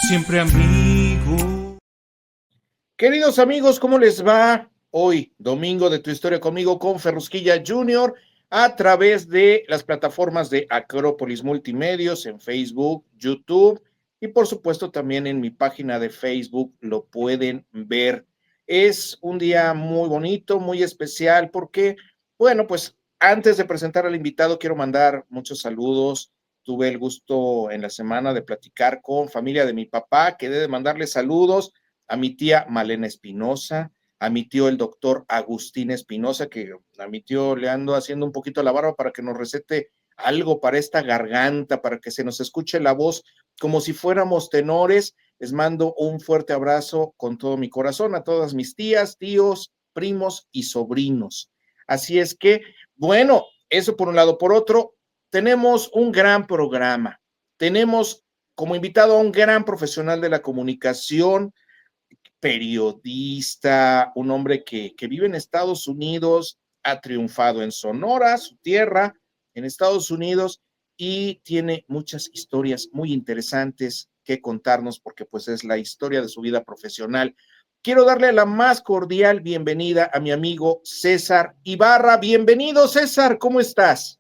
siempre amigo. Queridos amigos, ¿cómo les va? Hoy, domingo de Tu Historia Conmigo con Ferrusquilla Jr. a través de las plataformas de Acrópolis Multimedios en Facebook, YouTube y por supuesto también en mi página de Facebook lo pueden ver. Es un día muy bonito, muy especial porque, bueno, pues antes de presentar al invitado quiero mandar muchos saludos. Tuve el gusto en la semana de platicar con familia de mi papá, quedé de mandarle saludos a mi tía Malena Espinosa, a mi tío el doctor Agustín Espinosa, que a mi tío le ando haciendo un poquito la barba para que nos recete algo para esta garganta, para que se nos escuche la voz como si fuéramos tenores. Les mando un fuerte abrazo con todo mi corazón a todas mis tías, tíos, primos y sobrinos. Así es que, bueno, eso por un lado. Por otro, tenemos un gran programa. Tenemos como invitado a un gran profesional de la comunicación, periodista, un hombre que vive en Estados Unidos, ha triunfado en Sonora, su tierra, en Estados Unidos, y tiene muchas historias muy interesantes que contarnos porque pues es la historia de su vida profesional. Quiero darle la más cordial bienvenida a mi amigo César Ibarra. Bienvenido, César, ¿cómo estás?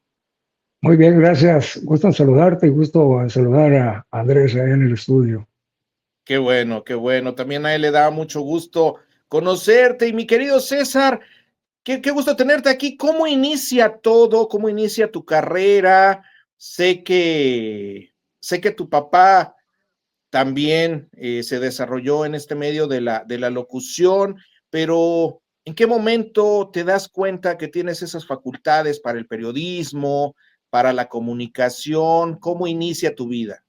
Muy bien, gracias. Gusto en saludarte y gusto en saludar a Andrés ahí en el estudio. Qué bueno, qué bueno. También a él le da mucho gusto conocerte. Y mi querido César, qué gusto tenerte aquí. ¿Cómo inicia todo? ¿Cómo inicia tu carrera? Sé que tu papá también se desarrolló en este medio de la locución, pero ¿en qué momento te das cuenta que tienes esas facultades para el periodismo, para la comunicación? ¿Cómo inicia tu vida?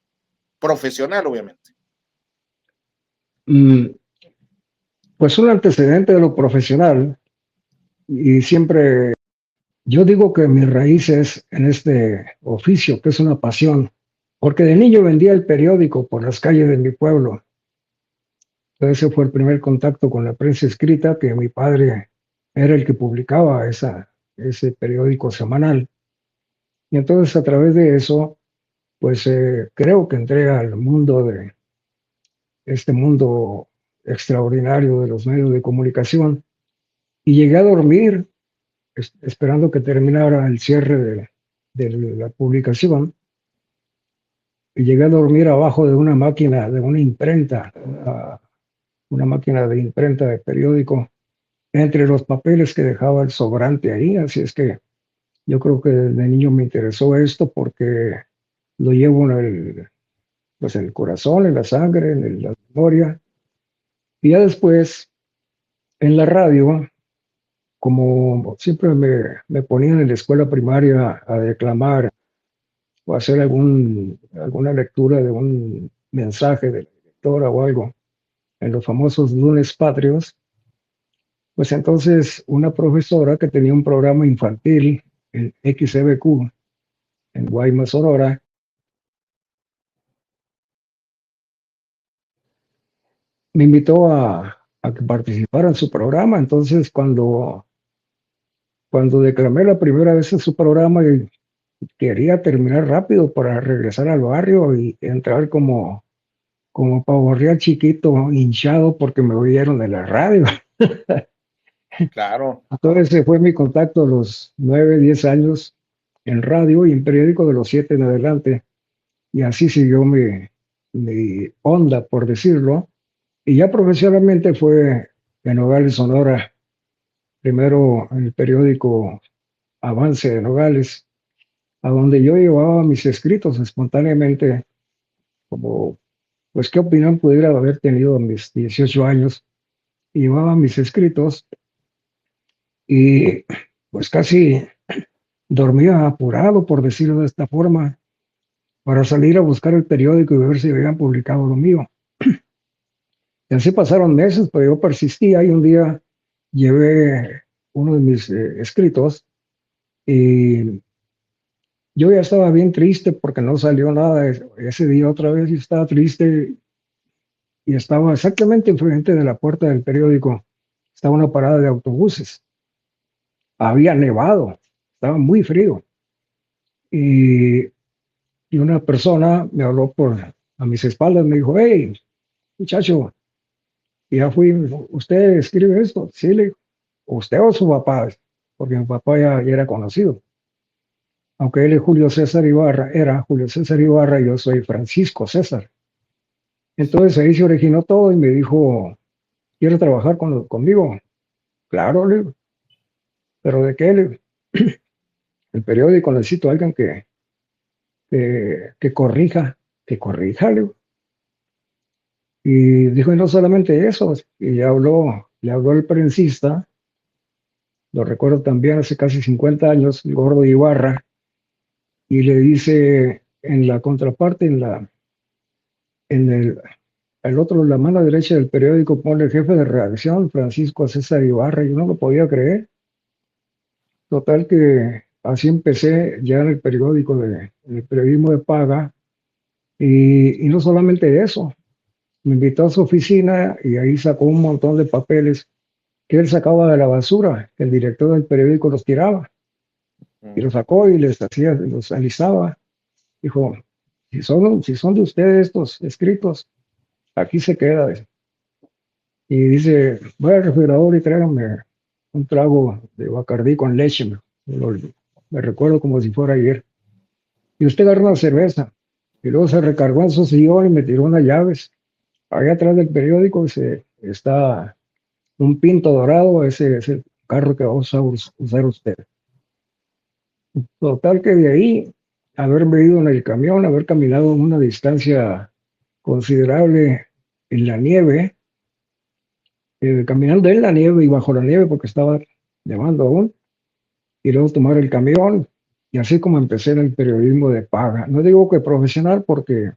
Profesional, obviamente. Pues un antecedente de lo profesional y siempre yo digo que mis raíces en este oficio, que es una pasión, porque de niño vendía el periódico por las calles de mi pueblo. Entonces ese fue el primer contacto con la prensa escrita, que mi padre era el que publicaba ese periódico semanal. Y entonces a través de eso, pues creo que entré al mundo de este mundo extraordinario de los medios de comunicación y llegué a dormir esperando que terminara el cierre de la publicación y llegué a dormir abajo de una máquina, de una imprenta, una máquina de imprenta de periódico, entre los papeles que dejaba el sobrante ahí. Así es que yo creo que de niño me interesó esto porque lo llevo pues en el corazón, en la sangre, en la memoria. Y ya después, en la radio, como siempre me ponían en la escuela primaria a declamar o hacer alguna lectura de un mensaje de la directora o algo, en los famosos lunes patrios, pues entonces una profesora que tenía un programa infantil en XBQ, en Guaymas, Sonora, me invitó a que participara en su programa. Entonces, cuando declamé la primera vez en su programa, quería terminar rápido para regresar al barrio y entrar como pavo real chiquito, hinchado porque me oyeron en la radio. Claro. Entonces ese fue mi contacto a los 9, 10 años en radio y en periódico de los 7 en adelante. Y así siguió mi onda, por decirlo. Y ya profesionalmente fue en Nogales, Sonora, primero en el periódico Avance de Nogales, a donde yo llevaba mis escritos espontáneamente, como, pues, qué opinión pudiera haber tenido a mis 18 años. Y llevaba mis escritos y pues casi dormía apurado, por decirlo de esta forma, para salir a buscar el periódico y ver si habían publicado lo mío. Y así pasaron meses, pero yo persistía y un día llevé uno de mis escritos y yo ya estaba bien triste porque no salió nada ese día otra vez y estaba triste y estaba exactamente enfrente de la puerta del periódico. Estaba una parada de autobuses. Había nevado, estaba muy frío y, y una persona me habló a mis espaldas, me dijo: hey, muchacho, y ya fui, me dijo, ¿usted escribe esto? Sí, le digo, ¿usted o su papá? Porque mi papá ya era conocido. Aunque él es Julio César Ibarra, era Julio César Ibarra y yo soy Francisco César. Entonces ahí se originó todo y me dijo, ¿quiere trabajar conmigo? Claro, le digo, pero ¿de qué? Le digo, el periódico necesito a alguien que corrija, le digo. Y dijo, y no solamente eso, y le habló el prensista, lo recuerdo también hace casi 50 años, el gordo Ibarra, y le dice en la contraparte, en el otro, la mano derecha del periódico, pone el jefe de redacción, Francisco César Ibarra, yo no lo podía creer. Total que así empecé ya en el periódico, en el periodismo de paga, y no solamente eso, me invitó a su oficina y ahí sacó un montón de papeles que él sacaba de la basura, que el director del periódico los tiraba, y los sacó y los alisaba. Dijo, si son de ustedes estos escritos, aquí se queda. Y dice, voy al refrigerador y tráigame un trago de Bacardí con leche. Me recuerdo como si fuera ayer. Y usted agarró una cerveza. Y luego se recargó en su sillón y me tiró unas llaves. Allá atrás del periódico está un Pinto dorado, ese es el carro que va a usar usted. Total que de ahí, haberme ido en el camión, haber caminado una distancia considerable en la nieve, caminando en la nieve y bajo la nieve porque estaba nevando aún, y luego tomar el camión, y así como empecé en el periodismo de paga. No digo que profesional porque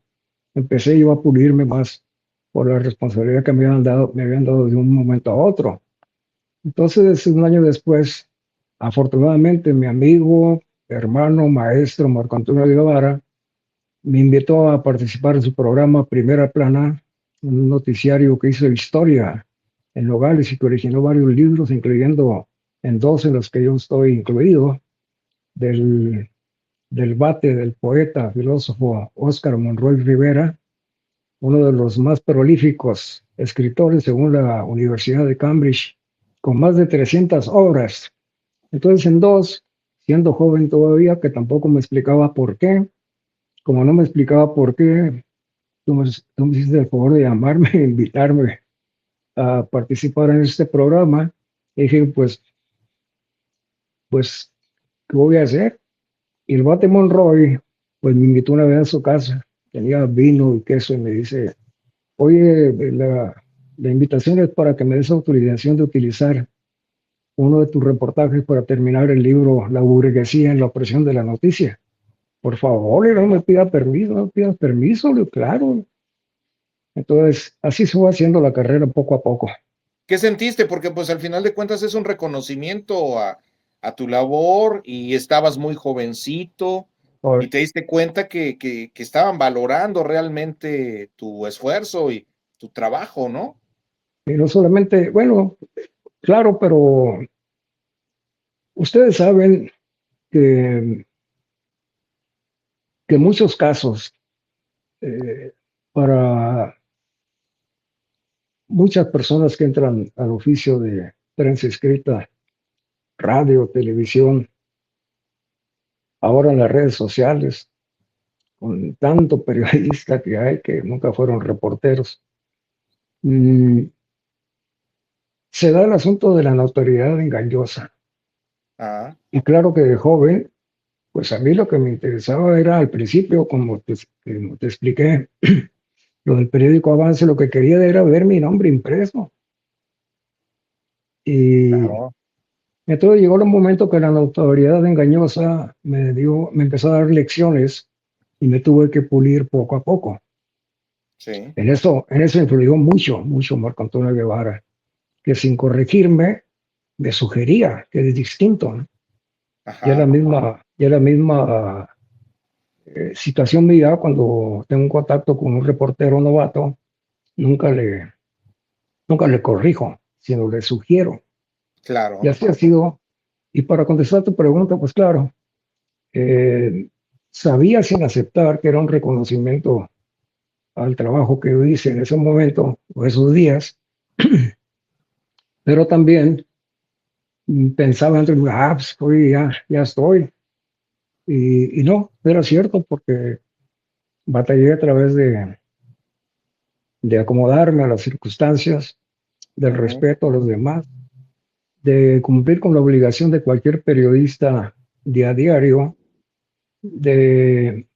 empecé yo a pulirme más por la responsabilidad que me habían dado de un momento a otro. Entonces, un año después, afortunadamente, mi amigo, hermano, maestro Marco Antonio Guevara me invitó a participar en su programa Primera Plana, un noticiario que hizo historia en Nogales y que originó varios libros, incluyendo en dos en los que yo estoy incluido, del, del bate del poeta, filósofo Óscar Monroy Rivera, uno de los más prolíficos escritores según la Universidad de Cambridge, con más de 300 obras. Entonces, en dos, siendo joven todavía, que tampoco me explicaba por qué, como no me explicaba por qué, tú me hiciste el favor de llamarme e invitarme a participar en este programa. Y dije, pues, ¿qué voy a hacer? Y el Bate Monroy, pues me invitó una vez a su casa, tenía vino y queso y me dice, oye, la invitación es para que me des autorización de utilizar uno de tus reportajes para terminar el libro La burguesía en la opresión de la noticia. Por favor, no me pida permiso, no me pidas permiso, claro. Entonces, así se va haciendo la carrera poco a poco. ¿Qué sentiste? Porque pues al final de cuentas es un reconocimiento a tu labor y estabas muy jovencito y te diste cuenta que estaban valorando realmente tu esfuerzo y tu trabajo, ¿no? Y no solamente, bueno, claro, pero ustedes saben que, que en muchos casos, eh, para muchas personas que entran al oficio de prensa escrita, radio, televisión, ahora en las redes sociales, con tanto periodista que hay que nunca fueron reporteros, mm, se da el asunto de la notoriedad engañosa. Ah, Y claro que de joven, pues a mí lo que me interesaba era al principio, como te expliqué, lo del periódico Avance, lo que quería era ver mi nombre impreso. Y claro, entonces llegó un momento que la notoriedad engañosa me empezó a dar lecciones y me tuve que pulir poco a poco. sí, En eso influyó mucho, mucho Marco Antonio Guevara, que sin corregirme me sugería que es distinto, ¿no? ajá, Ya la misma situación mía cuando tengo un contacto con un reportero novato, nunca le, nunca le corrijo, sino le sugiero. Y claro, así ha sido. Y para contestar tu pregunta, pues claro, eh, sabía sin aceptar que era un reconocimiento al trabajo que yo hice en ese momento o esos días, pero también pensaba entre mí, pues oye, ya estoy. Y no, era cierto porque batallé a través de acomodarme a las circunstancias, del Ujú. respeto a los demás, de cumplir con la obligación de cualquier periodista día a diario, de,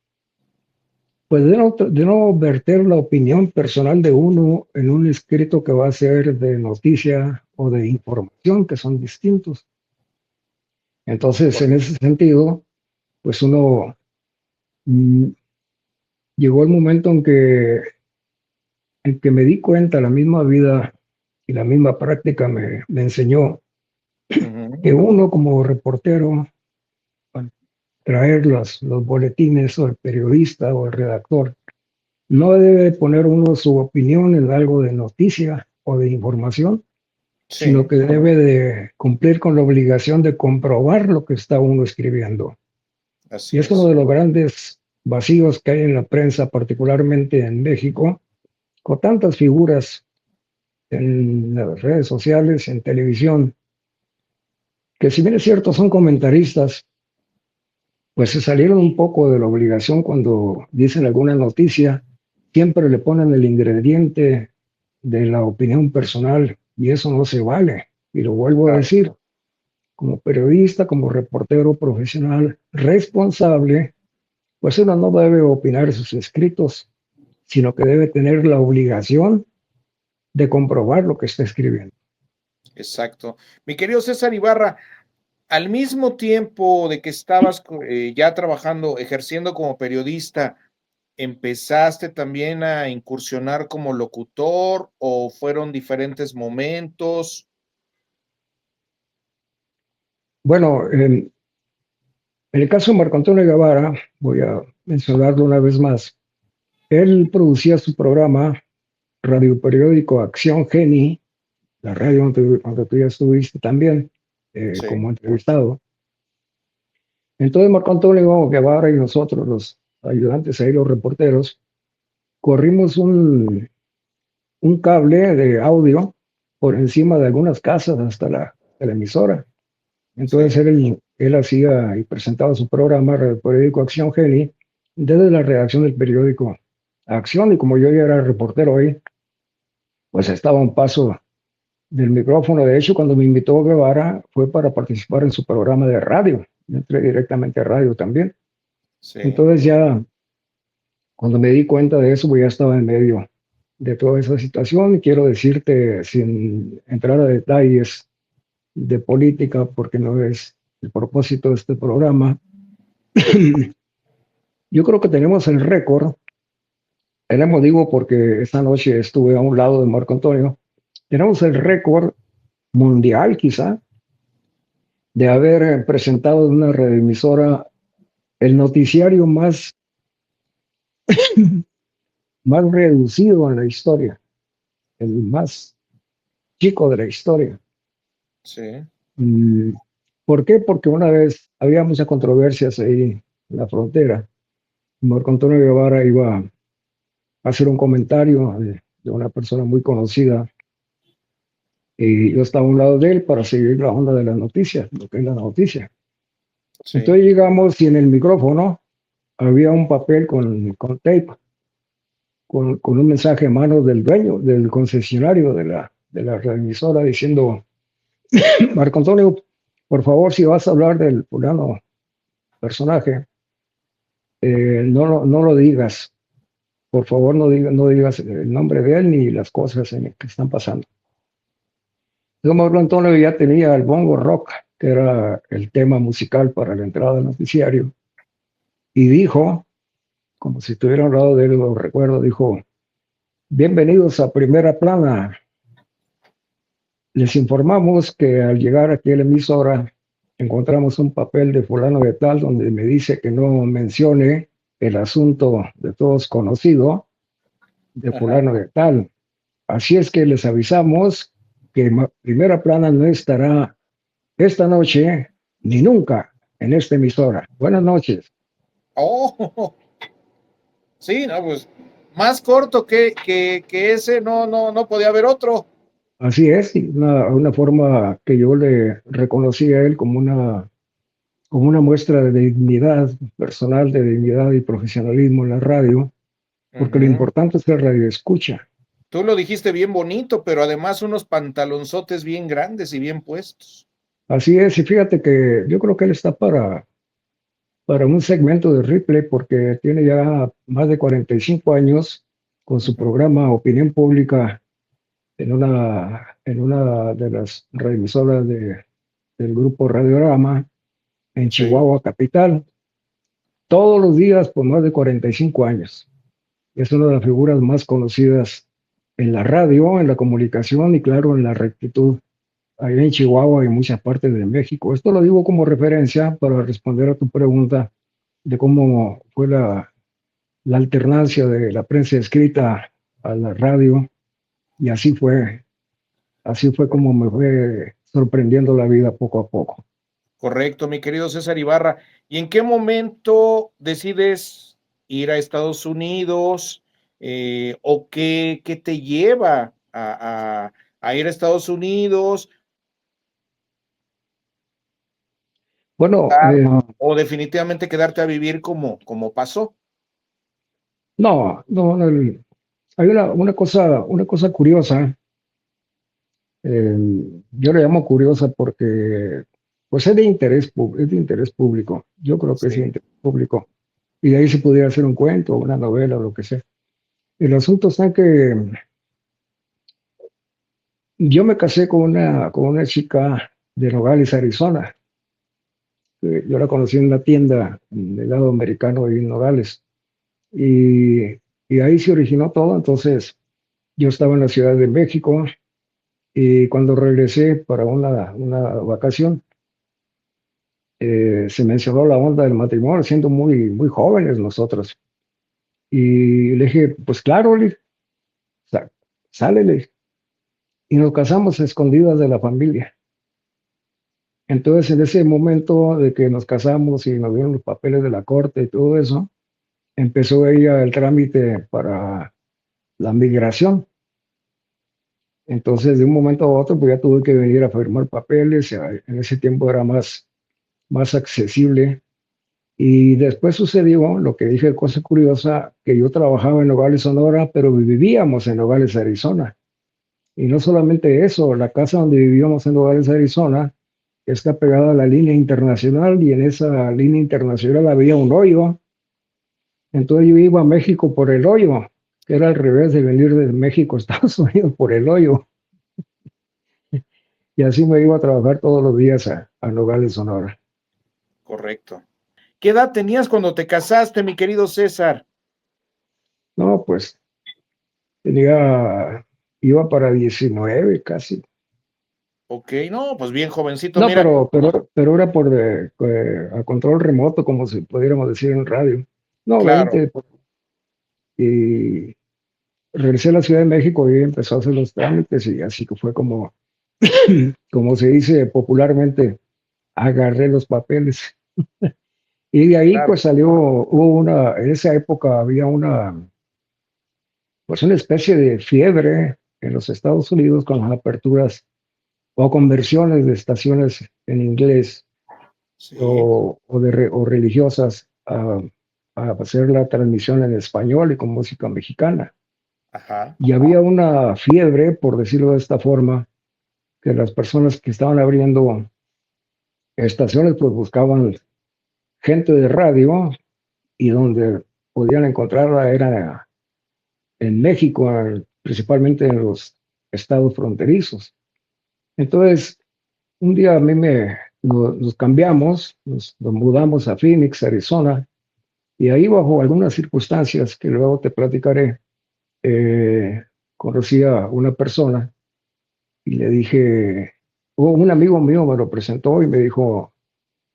pues de no verter la opinión personal de uno en un escrito que va a ser de noticia o de información, que son distintos. Entonces, en Correcto. ese sentido, pues uno mm, llegó el momento en que me di cuenta, la misma vida y la misma práctica me enseñó Ujú. que uno como reportero, al traer los boletines o el periodista o el redactor, no debe poner uno su opinión en algo de noticia o de información, sino Sí, que debe de cumplir con la obligación de comprobar lo que está uno escribiendo. Y así es uno es. de los grandes vacíos que hay en la prensa, particularmente en México, con tantas figuras en las redes sociales, en televisión, que si bien es cierto son comentaristas, pues se salieron un poco de la obligación cuando dicen alguna noticia, siempre le ponen el ingrediente de la opinión personal y eso no se vale. Y lo vuelvo a Claro. decir, como periodista, como reportero profesional responsable, pues uno no debe opinar sus escritos, sino que debe tener la obligación de comprobar lo que está escribiendo. Exacto. Mi querido César Ibarra, al mismo tiempo de que estabas ya trabajando, ejerciendo como periodista, ¿empezaste también a incursionar como locutor o fueron diferentes momentos? Bueno, en el caso de Marco Antonio Guevara, voy a mencionarlo una vez más, él producía su programa radio periódico Acción Geni, la radio donde tú ya estuviste también Sí, como entrevistado. Entonces Marco Antonio Guevara y nosotros, los ayudantes ahí, los reporteros, corrimos un cable de audio por encima de algunas casas hasta la emisora. Entonces sí, él hacía y presentaba su programa, el periódico Acción Geni, desde la redacción del periódico Acción, y como yo ya era reportero ahí, pues estaba a un paso del micrófono. De hecho, cuando me invitó Guevara fue para participar en su programa de radio. Yo entré directamente a radio también. sí, Entonces ya cuando me di cuenta de eso, pues ya estaba en medio de toda esa situación. Y quiero decirte, sin entrar a detalles de política, porque no es el propósito de este programa, yo creo que tenemos el récord, tenemos, digo, porque esta noche estuve a un lado de Marco Antonio, tenemos el récord mundial quizá de haber presentado en una redemisora el noticiario más reducido en la historia, el más chico de la historia. sí, Mm, ¿Por qué? Porque una vez había muchas controversias ahí en la frontera. Marco Antonio Guevara iba a hacer un comentario de una persona muy conocida y yo estaba a un lado de él para seguir la onda de la noticia, lo que es la noticia. sí. Entonces llegamos y en el micrófono había un papel con tape, con un mensaje en manos del dueño, del concesionario de la reemisora diciendo, Marco Antonio, por favor, si vas a hablar del fulano personaje, no lo digas. Por favor, no digas el nombre de él ni las cosas que están pasando. Yo, Marco Antonio ya tenía el bongo rock, que era el tema musical para la entrada del noticiario, y dijo, como si estuviera al lado de él, lo recuerdo, dijo, bienvenidos a Primera Plana. Les informamos que al llegar aquí a la emisora encontramos un papel de fulano de tal donde me dice que no mencione el asunto de todos conocido de Ajá. fulano de tal. Así es que les avisamos que Primera Plana no estará esta noche ni nunca en esta emisora. Buenas noches. Oh, sí, no, pues. más corto que ese, no podía haber otro. Así es, y una forma que yo le reconocí a él como una muestra de dignidad personal, de dignidad y profesionalismo en la radio, porque lo Ujú. importante es la radio escucha. Tú lo dijiste bien bonito, pero además unos pantalonzotes bien grandes y bien puestos. Así es, y fíjate que yo creo que él está para un segmento de Ripley porque tiene ya más de 45 años con su Ujú. programa Opinión Pública en una de las radioemisoras del grupo Radiorama en Sí, Chihuahua Capital, todos los días por más de 45 años. Es una de las figuras más conocidas en la radio, en la comunicación y claro, en la rectitud allá en Chihuahua y en muchas partes de México. Esto lo digo como referencia para responder a tu pregunta de cómo fue la alternancia de la prensa escrita a la radio y así fue como me fue sorprendiendo la vida poco a poco. correcto, mi querido César Ibarra. ¿Y en qué momento decides ir a Estados Unidos? ¿O qué te lleva a ir a Estados Unidos? Bueno, ¿O definitivamente quedarte a vivir como pasó? no, no, no, hay una cosa curiosa, eh, yo le llamo curiosa porque pues es de interés público, yo creo que es de Sí. interés público, y de ahí se pudiera hacer un cuento, una novela o lo que sea. El asunto está que yo me casé con una chica de Nogales, Arizona. Yo la conocí en una tienda del lado americano y en Nogales. Y, y ahí se originó todo. Entonces, yo estaba en la Ciudad de México y cuando regresé para una vacación, se mencionó la onda del matrimonio, siendo muy, muy jóvenes nosotros. Y le dije, pues claro, le dije, "Sa- sale, le dije". Y nos casamos a escondidas de la familia. Entonces, en ese momento de que nos casamos y nos dieron los papeles de la corte y todo eso, empezó ella el trámite para la migración. Entonces, de un momento a otro, pues ya tuve que venir a firmar papeles. En ese tiempo era más accesible. Y después sucedió lo que dije, cosa curiosa, que yo trabajaba en Nogales, Sonora, pero vivíamos en Nogales, Arizona. Y no solamente eso, la casa donde vivíamos en Nogales, Arizona, está pegada a la línea internacional y en esa línea internacional había un hoyo. Entonces yo iba a México por el hoyo, que era al revés de venir de México a Estados Unidos por el hoyo. Y así me iba a trabajar todos los días a Nogales, Sonora. Correcto. ¿Qué edad tenías cuando te casaste, mi querido César? No, pues iba para 19 casi. Ok, no, pues bien jovencito, No, mira, pero era a control remoto, como si pudiéramos decir en radio. No, claro, 20. Y regresé a la Ciudad de México y empezó a hacer los trámites y así que fue como se dice popularmente, agarré los papeles. Y de ahí claro. pues en esa época había pues una especie de fiebre en los Estados Unidos con las aperturas o conversiones de estaciones en inglés Sí, o religiosas a hacer la transmisión en español y con música mexicana. ajá, Y había una fiebre, por decirlo de esta forma, que las personas que estaban abriendo estaciones pues buscaban gente de radio y donde podían encontrarla era en México, principalmente en los estados fronterizos. Entonces, un día nos cambiamos, nos mudamos a Phoenix, Arizona, y ahí bajo algunas circunstancias que luego te platicaré, conocí a una persona y le dije, un amigo mío me lo presentó y me dijo,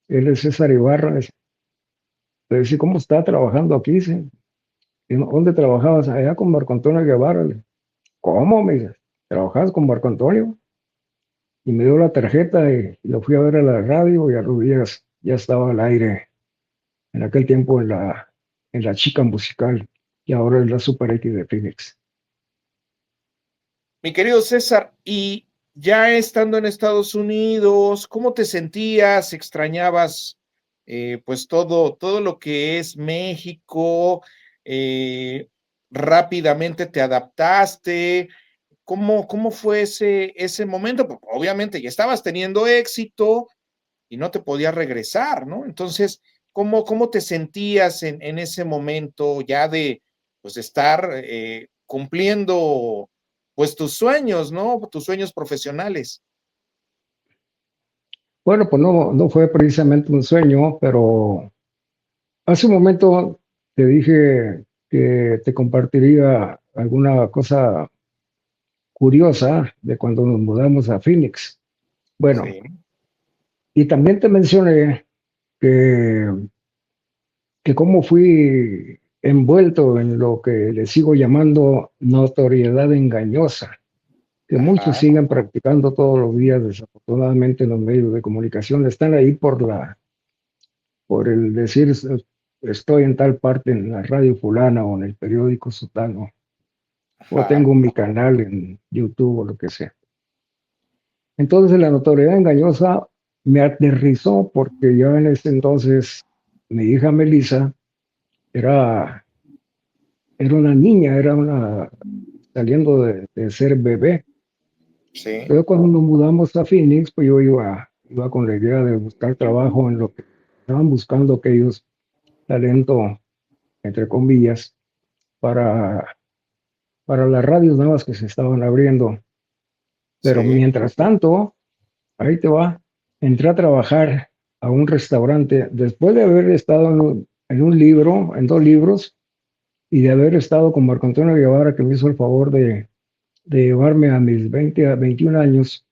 él es César Ibarra. Le dije, ¿cómo está trabajando aquí? Dice, ¿dónde trabajabas? Allá con Marco Antonio Guevara. ¿Cómo? Me dice, ¿trabajabas con Marco Antonio? Y me dio la tarjeta y lo fui a ver a la radio y a los días ya estaba al aire, en aquel tiempo en la chica musical. y ahora es la Super X de Phoenix. Mi querido César, y ya estando en Estados Unidos, ¿cómo te sentías? ¿Extrañabas pues todo lo que es México? Eh, ¿Rápidamente te adaptaste? ¿Cómo fue ese momento? Porque obviamente ya estabas teniendo éxito y no te podías regresar, ¿no? Entonces, ¿cómo te sentías en ese momento ya de pues estar cumpliendo pues tus sueños, ¿no? Tus sueños profesionales. Bueno, pues no fue precisamente un sueño, pero hace un momento te dije que te compartiría alguna cosa curiosa de cuando nos mudamos a Phoenix. Bueno, Sí, y también te mencioné que, que cómo fui envuelto en lo que le sigo llamando notoriedad engañosa, que muchos ajá, siguen practicando todos los días, desafortunadamente en los medios de comunicación, están ahí por el decir estoy en tal parte en la radio fulana o en el periódico sutano, o ajá, tengo mi canal en YouTube o lo que sea. Entonces la notoriedad engañosa me aterrizó porque ya en ese entonces mi hija Melissa era, era una niña, saliendo de ser bebé. sí, Pero cuando nos mudamos a Phoenix, pues yo iba con la idea de buscar trabajo en lo que estaban buscando aquellos talento, entre comillas, para, para las radios nuevas que se estaban abriendo. Pero sí, mientras tanto, ahí te va, entré a trabajar a un restaurante después de haber estado en un libro, en 2 libros, y de haber estado con Marco Antonio Guevara, que me hizo el favor de llevarme a mis 20 a 21 años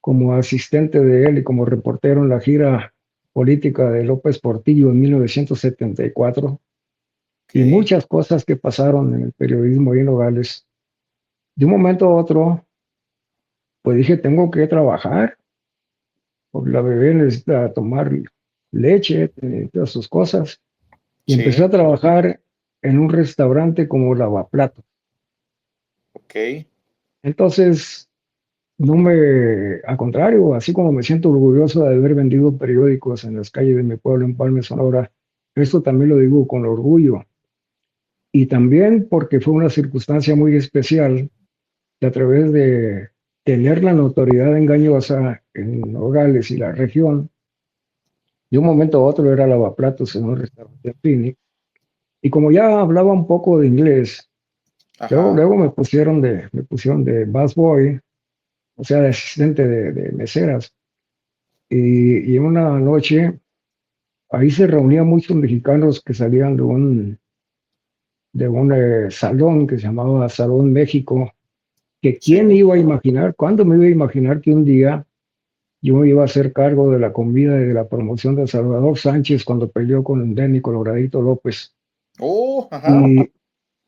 como asistente de él y como reportero en la gira política de López Portillo en 1974, y ok, muchas cosas que pasaron en el periodismo ahí en Nogales. De un momento a otro, pues dije, tengo que trabajar, porque la bebé necesita tomar leche, todas sus cosas. Y empecé sí, a trabajar en un restaurante como Lavaplatos. ok, Entonces, no me, al contrario, así como me siento orgulloso de haber vendido periódicos en las calles de mi pueblo en Palma, Sonora, esto también lo digo con orgullo. Y también porque fue una circunstancia muy especial que a través de tener la notoriedad engañosa en Nogales y la región, de un momento a otro era lavaplatos en un restaurante en Phoenix. Y como ya hablaba un poco de inglés, luego, ajá, luego me pusieron de busboy, o sea, de asistente de meseras. Y una noche ahí se reunían muchos mexicanos que salían de un salón que se llamaba Salón México, que quién sí. iba a imaginar, cuándo me iba a imaginar que un día yo me iba a hacer cargo de la comida y de la promoción de Salvador Sánchez cuando peleó con Denny Coloradito López. Oh, ajá, Y,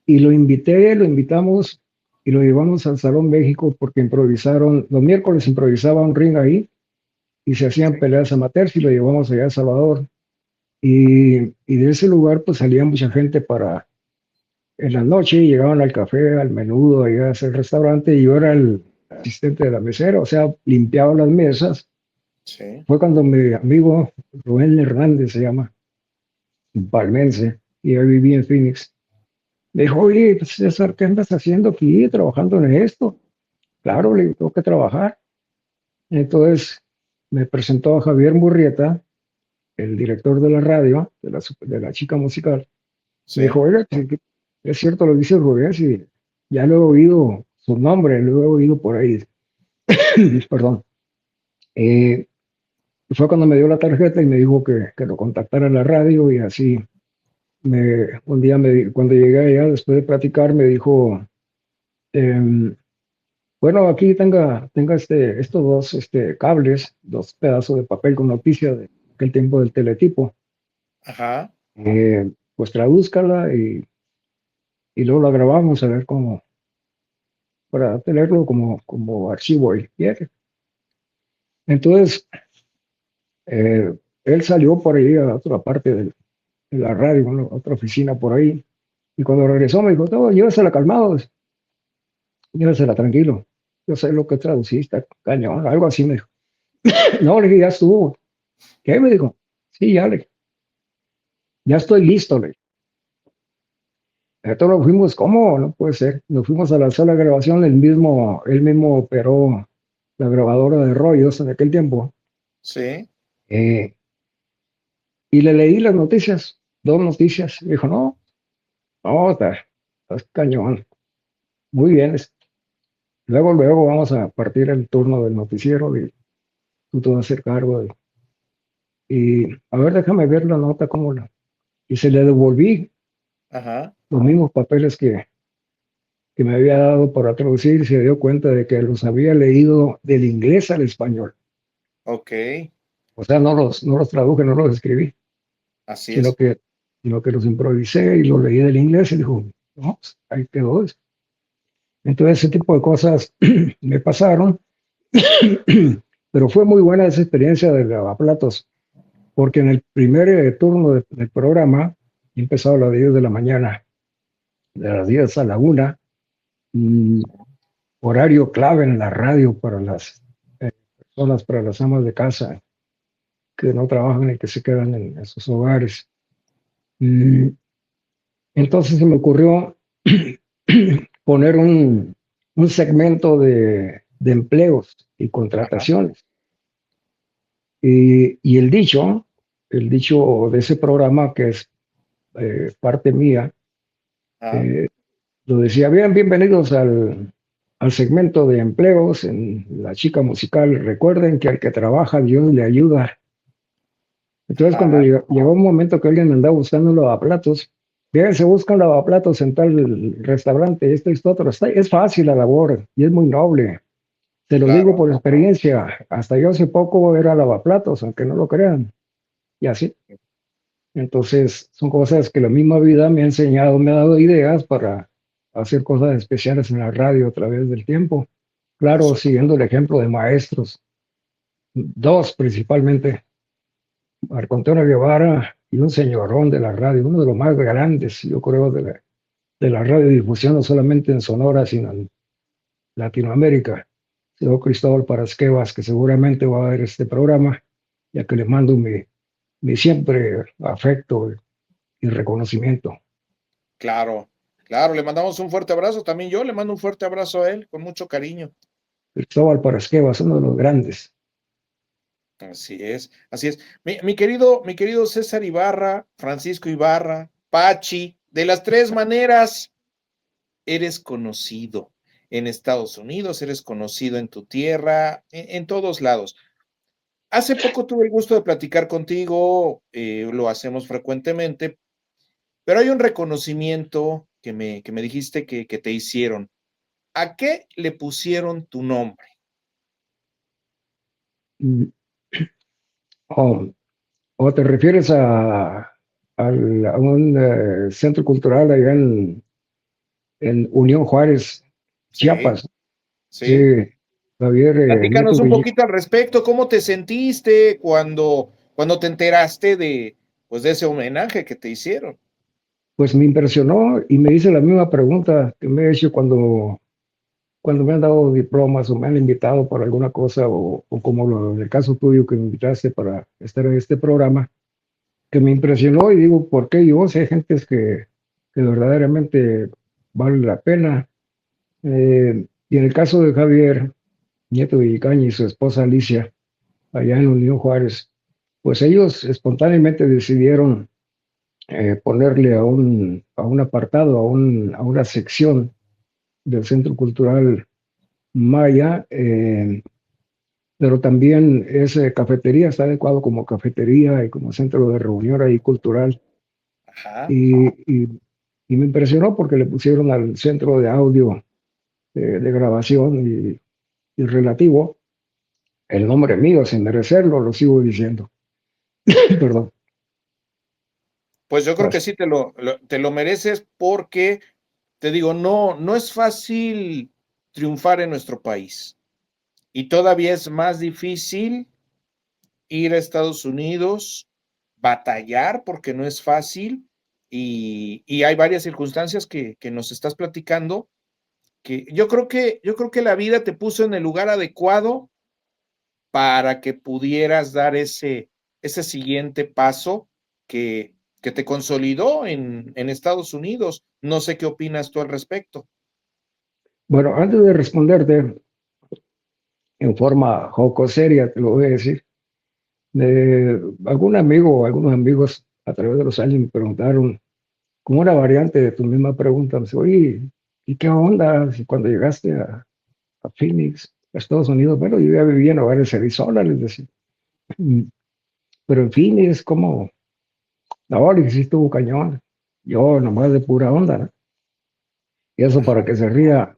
y lo invitamos y lo llevamos al Salón México porque improvisaron, los miércoles improvisaba un ring ahí y se hacían sí. peleas amateurs y lo llevamos allá a Salvador. Y de ese lugar pues salía mucha gente para en la noche, llegaban al café, al menudo, allá a hacer restaurante y yo era el asistente de la mesera, o sea, limpiaba las mesas. Sí, Fue cuando mi amigo Rubén Hernández se llama, un palmense, y yo viví en Phoenix. Me dijo, oye, pues, César, ¿qué andas haciendo aquí, trabajando en esto? Claro, le digo, tengo que trabajar. Entonces me presentó a Javier Murrieta, el director de la radio, de la chica musical. Me dijo, sí, oiga, que es cierto lo que dice Rubén, y ya lo he oído su nombre, lo he oído por ahí. Perdón. Eh, Fue cuando me dio la tarjeta y me dijo que lo contactara en la radio y así un día cuando llegué allá, después de platicar, me dijo, em, bueno, aquí tenga estos dos cables, 2 pedazos de papel con noticia de aquel tiempo del teletipo. ajá, Pues tradúzcala y luego la grabamos a ver cómo, para tenerlo como archivo ahí. Bien. Entonces, él salió por ahí a otra parte de la radio, a otra oficina por ahí, Y cuando regresó me dijo, no, llévesela calmado, llévesela tranquilo. Yo sé lo que traduciste, cañón, algo así me dijo. No, le dije, ya estuvo. ¿Qué? Me dijo. Sí, ya estoy listo, le dije. Entonces nos fuimos, ¿cómo? No puede ser. Nos fuimos a la sala de grabación, él mismo operó la grabadora de rollos en aquel tiempo. Sí. eh, y le leí las noticias, dos noticias. Y dijo, no, no, está cañón. Muy bien. Luego vamos a partir el turno del noticiero y tú te vas a hacer cargo y a ver, déjame ver la nota, y se le devolví Ajá. los mismos papeles que me había dado para traducir y se dio cuenta de que los había leído del inglés al español. Ok. O sea, no los traduje, no los escribí, Así sino es. que, sino que los improvisé y los leí del inglés y dijo, no, pues, ahí quedó. Entonces, ese tipo de cosas me pasaron, pero fue muy buena esa experiencia de lavaplatos, porque en el primer turno del programa, empezaba a las 10 de la mañana, de las 10 a la 1, mm, horario clave en la radio para las personas, para las amas de casa que no trabajan y que se quedan en sus hogares. Mm, Entonces se me ocurrió poner un segmento de empleos y Ajá. contrataciones. Y el dicho de ese programa, que es parte mía, Ajá. eh, lo decía, bien, bienvenidos al segmento de empleos en La Chica Musical. Recuerden que al que trabaja, Dios le ayuda. Entonces, cuando Ajá. llegó un momento que alguien andaba buscando un lavaplatos, bien, se busca un lavaplatos en tal restaurante, esto y esto otro. Es fácil la labor y es muy noble. Te lo digo Claro. por experiencia. Hasta yo hace poco era lavaplatos, aunque no lo crean. Y así. Entonces, son cosas que la misma vida me ha enseñado, me ha dado ideas para hacer cosas especiales en la radio a través del tiempo. Claro, Eso. siguiendo el ejemplo de maestros, dos principalmente, Marco Antonio Guevara y un señorón de la radio, uno de los más grandes, yo creo, de la radiodifusión, no solamente en Sonora, sino en Latinoamérica, señor Cristóbal Parasquevas, que seguramente va a ver este programa, ya que le mando mi siempre afecto y reconocimiento. Claro. Claro. Le mandamos un fuerte abrazo. También yo le mando un fuerte abrazo a él con mucho cariño. Cristóbal Parasquevas, uno de los grandes. Así es. Así es. Mi querido César Ibarra, Francisco Ibarra, Pachi, de las tres maneras eres conocido. En Estados Unidos, eres conocido en tu tierra, en todos lados. Hace poco tuve el gusto de platicar contigo, lo hacemos frecuentemente, pero hay un reconocimiento que me dijiste que te hicieron. ¿A qué le pusieron tu nombre? Mm, ¿O, o te refieres a un centro cultural allá en Unión Juárez, Sí, Chiapas? Sí, sí. Javier Platícanos Nieto un Villela. poquito al respecto, ¿cómo te sentiste cuando te enteraste de ese homenaje que te hicieron? Pues me impresionó y me hice la misma pregunta que me he hecho cuando me han dado diplomas o me han invitado para alguna cosa, o como en el caso tuyo que me invitaste para estar en este programa, que me impresionó y digo, ¿por qué yo? Si hay gentes que verdaderamente vale la pena. Y en el caso de Javier Nieto Villicaña y su esposa Alicia, allá en Unión Juárez, pues ellos espontáneamente decidieron ponerle a un apartado, a una sección del Centro Cultural Maya, pero también es cafetería, está adecuado como cafetería y como centro de reunión ahí cultural. Ajá. Y me impresionó porque le pusieron al centro de audio de grabación y relativo el nombre mío, sin merecerlo, lo sigo diciendo. Perdón. Pues yo creo que Así. sí te lo mereces porque, te digo, no es fácil triunfar en nuestro país y todavía es más difícil ir a Estados Unidos, batallar porque no es fácil y hay varias circunstancias que nos estás platicando, que yo creo que la vida te puso en el lugar adecuado para que pudieras dar ese siguiente paso que te consolidó en Estados Unidos. No sé qué opinas tú al respecto. Bueno, antes de responderte en forma jocoseria, te lo voy a decir. Algún amigo o algunos amigos a través de los años me preguntaron, como una variante de tu misma pregunta, me dice, oye, ¿y qué onda si cuando llegaste a Phoenix, a Estados Unidos? Bueno, yo ya vivía en hogares Arizona, les decía. "Mm, pero en Phoenix, ¿cómo? Ahora sí estuvo cañón. Yo nomás de pura onda, ¿no? Y eso para que se ría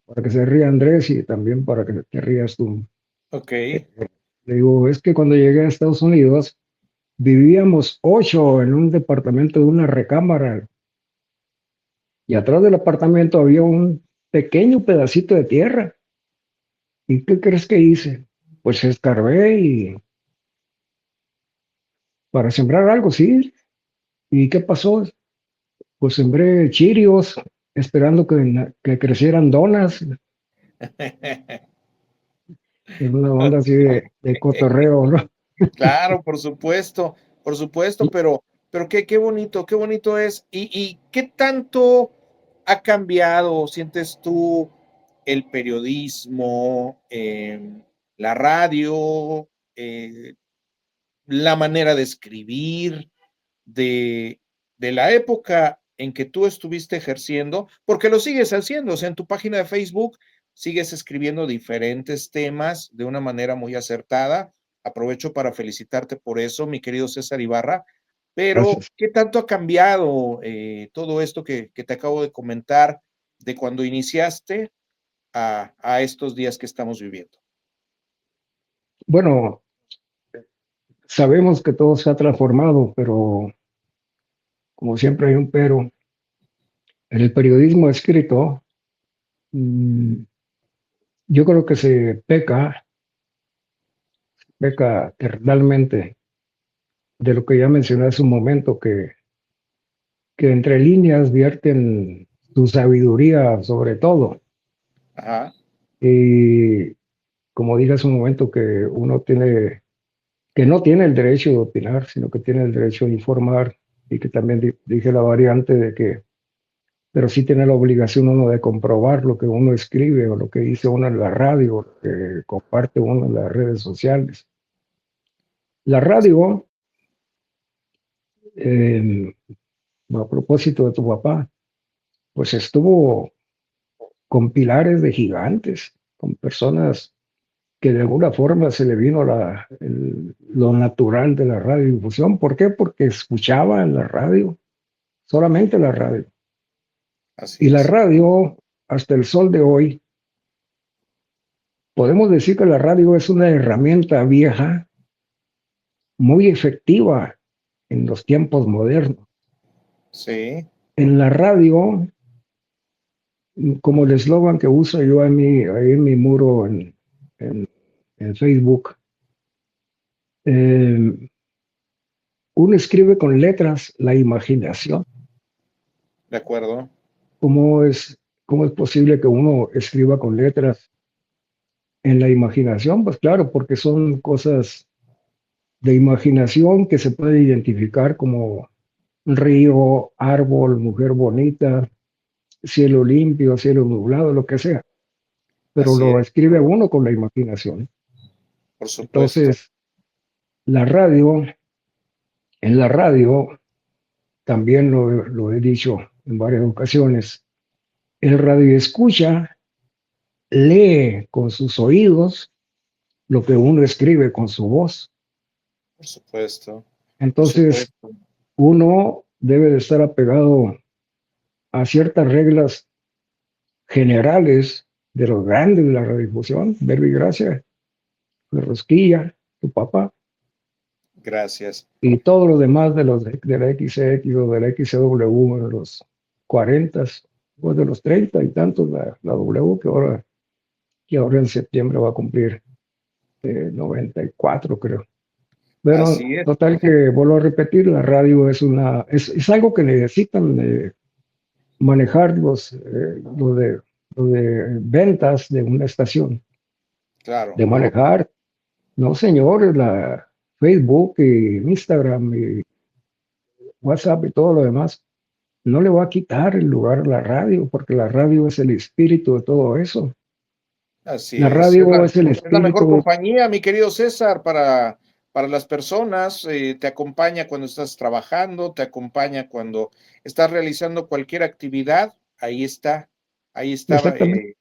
Andrés y también para que te rías tú. Ok, Le digo, es que cuando llegué a Estados Unidos, vivíamos 8 en un departamento de una recámara y atrás del apartamento había un pequeño pedacito de tierra. ¿Y qué crees que hice? Pues escarbé y para sembrar algo, sí. ¿Y qué pasó? Pues sembré chirios esperando que crecieran donas en una onda así de cotorreo, ¿no? claro, por supuesto, pero qué bonito es. Y qué tanto ha cambiado, sientes tú, el periodismo, la radio, la manera de escribir, de, de la época en que tú estuviste ejerciendo, porque lo sigues haciendo, o sea, en tu página de Facebook sigues escribiendo diferentes temas de una manera muy acertada. Aprovecho para felicitarte por eso, mi querido César Ibarra, pero Gracias. ¿qué tanto ha cambiado todo esto que te acabo de comentar de cuando iniciaste a estos días que estamos viviendo? Bueno, sabemos que todo se ha transformado, pero como siempre hay un pero. En el periodismo escrito, mm, yo creo que se peca realmente de lo que ya mencioné hace un momento, que entre líneas vierten su sabiduría sobre todo. Ajá, Y como dije hace un momento, que no tiene el derecho de opinar, sino que tiene el derecho de informar, y que también dije la variante de que, pero sí tiene la obligación uno de comprobar lo que uno escribe o lo que dice uno en la radio, o lo que comparte uno en las redes sociales. La radio, eh, a propósito de tu papá, pues estuvo con pilares de gigantes, con personas que de alguna forma se le vino lo natural de la radiodifusión. ¿Por qué? Porque escuchaba en la radio, solamente la radio. así Y la es. radio, hasta el sol de hoy, podemos decir que la radio es una herramienta vieja, muy efectiva en los tiempos modernos. Sí, En la radio, como el eslogan que uso yo ahí en mi muro en, en Facebook, eh, uno escribe con letras la imaginación. de acuerdo. ¿Cómo es, cómo es posible que uno escriba con letras en la imaginación? Pues claro, porque son cosas de imaginación que se puede identificar como río, árbol, mujer bonita, cielo limpio, cielo nublado, lo que sea. Pero Así lo es, escribe uno con la imaginación. por supuesto. Entonces, la radio, en la radio, también lo he dicho en varias ocasiones, el radio escucha, lee con sus oídos lo que uno escribe con su voz. Por supuesto, por Entonces, supuesto. uno debe de estar apegado a ciertas reglas generales de los grandes de la radiodifusión, Verbo y Gracia, de Rosquilla, tu papá, Gracias. y todo lo demás de la XX o de la XW, de los 40, o de los 30 y tantos, la W, que ahora en septiembre va a cumplir 94, creo. Pero Así es. total que vuelvo a repetir, la radio es algo que necesitan manejar lo de ventas de una estación, Claro. de manejar, no señores, la Facebook y Instagram y WhatsApp y todo lo demás, no le va a quitar el lugar a la radio, porque la radio es el espíritu de todo eso. Así La es. radio es el Es la mejor espíritu, compañía, mi querido César, para las personas. Te acompaña cuando estás trabajando, te acompaña cuando estás realizando cualquier actividad. Ahí está, exactamente.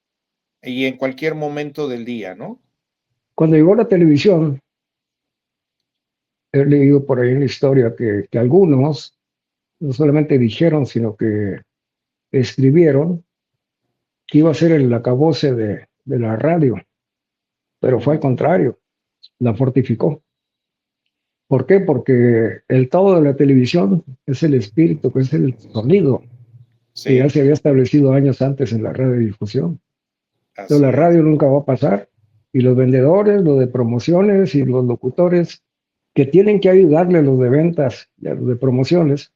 y en cualquier momento del día, ¿no? Cuando llegó la televisión, he leído por ahí en la historia que algunos no solamente dijeron, sino que escribieron que iba a ser el acabose de la radio, pero fue al Ujú. contrario, la fortificó. ¿Por qué? Porque el todo de la televisión es el espíritu, que es el sonido, que ya Sí, se había establecido años antes en la radiodifusión. Entonces la así es. radio nunca va a pasar. Y los vendedores, los de promociones y los locutores que tienen que ayudarle a los de ventas y a los de promociones,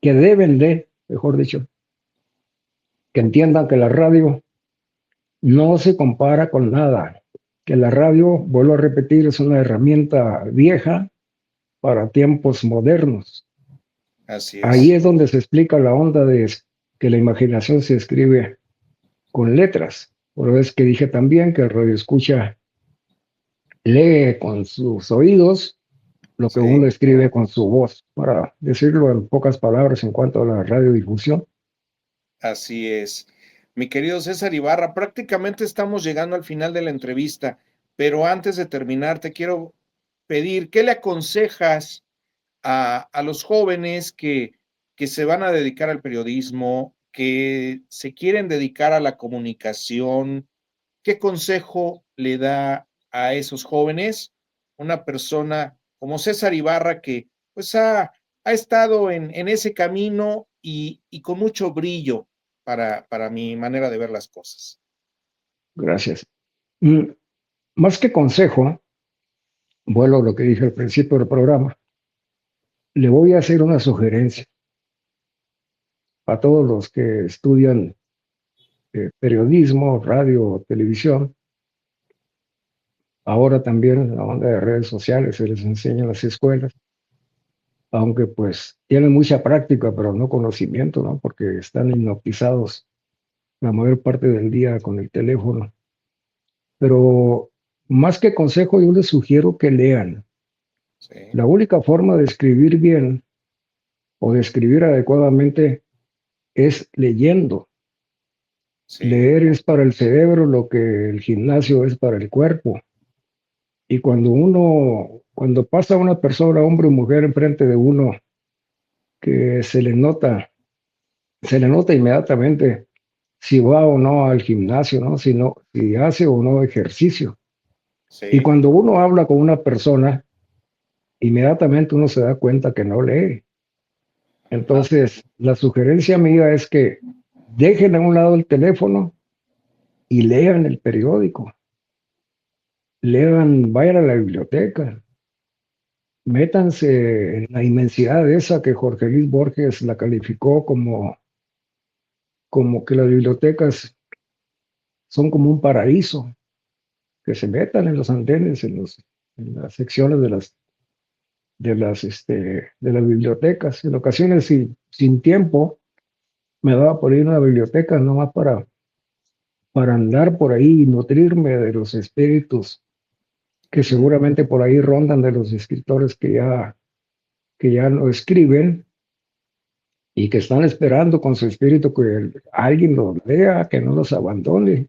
que deben de, mejor dicho, que entiendan que la radio no se compara con nada, que la radio, vuelvo a repetir, es una herramienta vieja para tiempos modernos. Así Ahí es. es donde se explica la onda de que la imaginación se escribe con letras. Por eso es que dije también que el radio escucha lee con sus oídos lo que uno Sí, escribe con su voz, para decirlo en pocas palabras en cuanto a la radiodifusión. así es. Mi querido César Ibarra, prácticamente estamos llegando al final de la entrevista, pero antes de terminar, te quiero pedir, ¿qué le aconsejas a los jóvenes que se van a dedicar al periodismo, que se quieren dedicar a la comunicación? ¿Qué consejo le da a esos jóvenes una persona como César Ibarra que pues ha estado en ese camino y con mucho brillo para mi manera de ver las cosas? Gracias. Mm, Más que consejo, vuelvo a lo que dije al principio del programa, le voy a hacer una sugerencia a todos los que estudian periodismo, radio, televisión. Ahora también la onda de redes sociales se les enseña en las escuelas, aunque pues tienen mucha práctica, pero no conocimiento, ¿no? Porque están hipnotizados la mayor parte del día con el teléfono. Pero más que consejo, yo les sugiero que lean. Sí, La única forma de escribir bien o de escribir adecuadamente es leyendo. sí, Leer es para el cerebro lo que el gimnasio es para el cuerpo. Y cuando pasa una persona, hombre o mujer, enfrente de uno, que se le nota inmediatamente si va o no al gimnasio, ¿no? Si hace o no ejercicio. Y sí, cuando uno habla con una persona, inmediatamente uno se da cuenta que no lee. ah, Entonces, la sugerencia mía es que dejen a un lado el teléfono y lean el periódico. Lean, vayan a la biblioteca, métanse en la inmensidad esa que Jorge Luis Borges la calificó como que las bibliotecas son como un paraíso, que se metan en los andenes, en las secciones de las bibliotecas. En ocasiones, sin tiempo, me daba por ir a una biblioteca nomás para andar por ahí y nutrirme de los espíritus que ujú, seguramente por ahí rondan de los escritores que ya no escriben y que están esperando con su espíritu que alguien los lea, que no los abandone,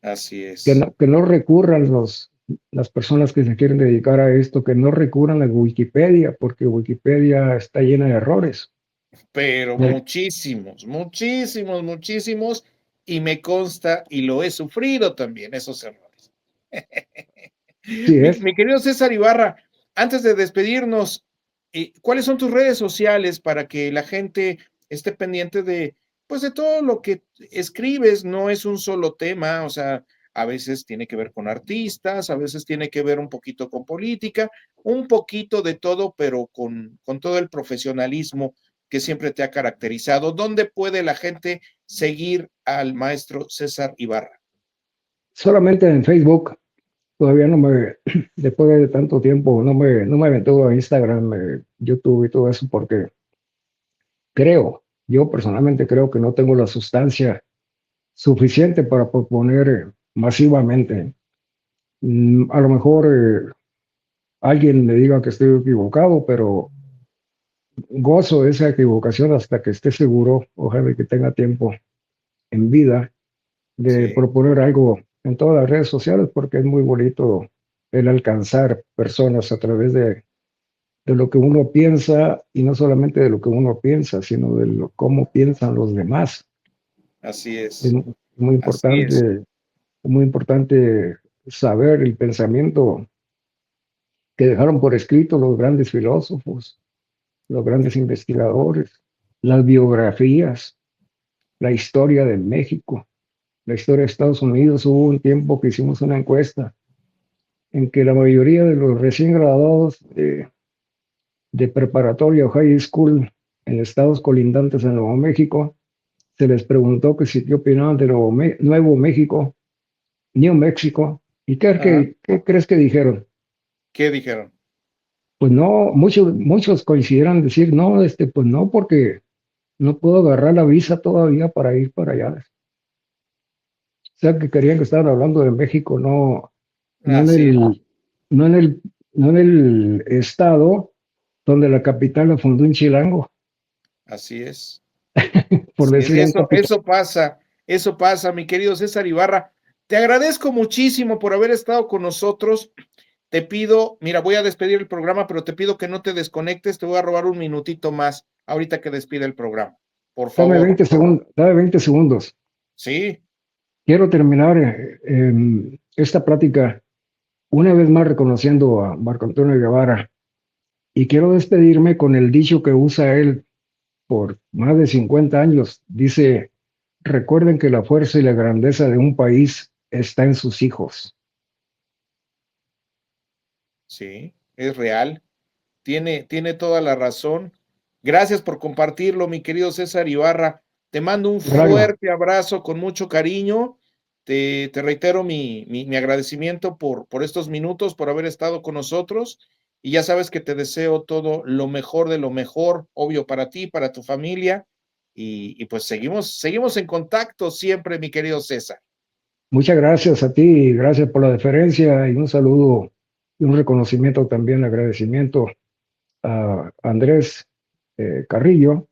así es. que no recurran las personas que se quieren dedicar a esto, que no recurran a Wikipedia, porque Wikipedia está llena de errores. Pero Del- muchísimos, muchísimos, muchísimos, y me consta y lo he sufrido también, esos errores. Sí Mi, es. mi querido César Ibarra, antes de despedirnos, ¿cuáles son tus redes sociales para que la gente esté pendiente de, pues, de todo lo que escribes? No es un solo tema, o sea, a veces tiene que ver con artistas, a veces tiene que ver un poquito con política, un poquito de todo, pero con todo el profesionalismo que siempre te ha caracterizado. ¿Dónde puede la gente seguir al maestro César Ibarra? Solamente en Facebook. Todavía no me, después de tanto tiempo, no me aventuré a Instagram, YouTube y todo eso, porque yo personalmente creo que no tengo la sustancia suficiente para proponer masivamente. A lo mejor alguien me diga que estoy equivocado, pero gozo esa equivocación hasta que esté seguro, ojalá que tenga tiempo en vida, de Sí, proponer algo en todas las redes sociales, porque es muy bonito el alcanzar personas a través de lo que uno piensa, y no solamente de lo que uno piensa, sino de cómo piensan los demás. así Es es, muy así es. importante, muy importante saber el pensamiento que dejaron por escrito los grandes filósofos, los grandes investigadores, las biografías, la historia de México, la historia de Estados Unidos. Hubo un tiempo que hicimos una encuesta en que la mayoría de los recién graduados de preparatoria o high school en estados colindantes en Nuevo México, se les preguntó que si qué opinaban de Nuevo México, New México. ¿Y Ajá. qué crees que dijeron? ¿Qué dijeron? Pues no, muchos consideran decir, no, pues no, porque no puedo agarrar la visa todavía para ir para allá. O sea, que querían que estaban hablando de México, no en Así es, no en el, no en el estado donde la capital la fundó un chilango, así es. por Sí, decir un capital. eso pasa, mi querido César Ibarra. Te agradezco muchísimo por haber estado con nosotros. Te pido, mira, voy a despedir el programa, pero te pido que no te desconectes, te voy a robar un minutito más ahorita que despide el programa. Por Dame favor. 20 segundos, dame 20 segundos. Sí, Quiero terminar esta plática una vez más reconociendo a Marco Antonio Guevara, y quiero despedirme con el dicho que usa él por más de 50 años. Dice: recuerden que la fuerza y la grandeza de un país está en sus hijos. sí, es real. Tiene toda la razón. Gracias por compartirlo, mi querido César Ibarra. Te mando un Claro, fuerte abrazo con mucho cariño. Te reitero mi agradecimiento por estos minutos, por haber estado con nosotros. Y ya sabes que te deseo todo lo mejor de lo mejor, obvio, para ti, para tu familia. Y pues seguimos en contacto siempre, mi querido César. muchas gracias a ti, y gracias por la deferencia, y un saludo y un reconocimiento también, agradecimiento a Andrés Carrillo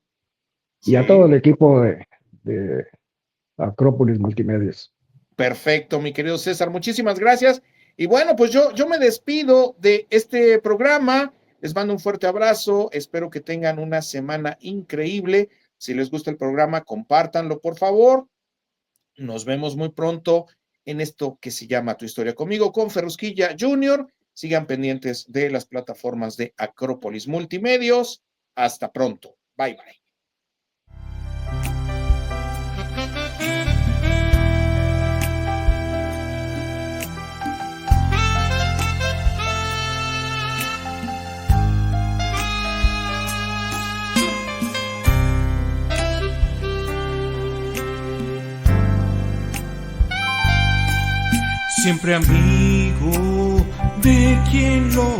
y a todo Sí. el equipo de Acrópolis Multimedios. Perfecto, mi querido César, muchísimas gracias. Y bueno, pues yo me despido de este programa. Les mando un fuerte abrazo. Espero que tengan una semana increíble. Si les gusta el programa, compártanlo, por favor. Nos vemos muy pronto en esto que se llama Tu Historia Conmigo con Ferrusquilla Junior. Sigan pendientes de las plataformas de Acrópolis Multimedios. Hasta pronto. Bye, bye. siempre amigo de quien lo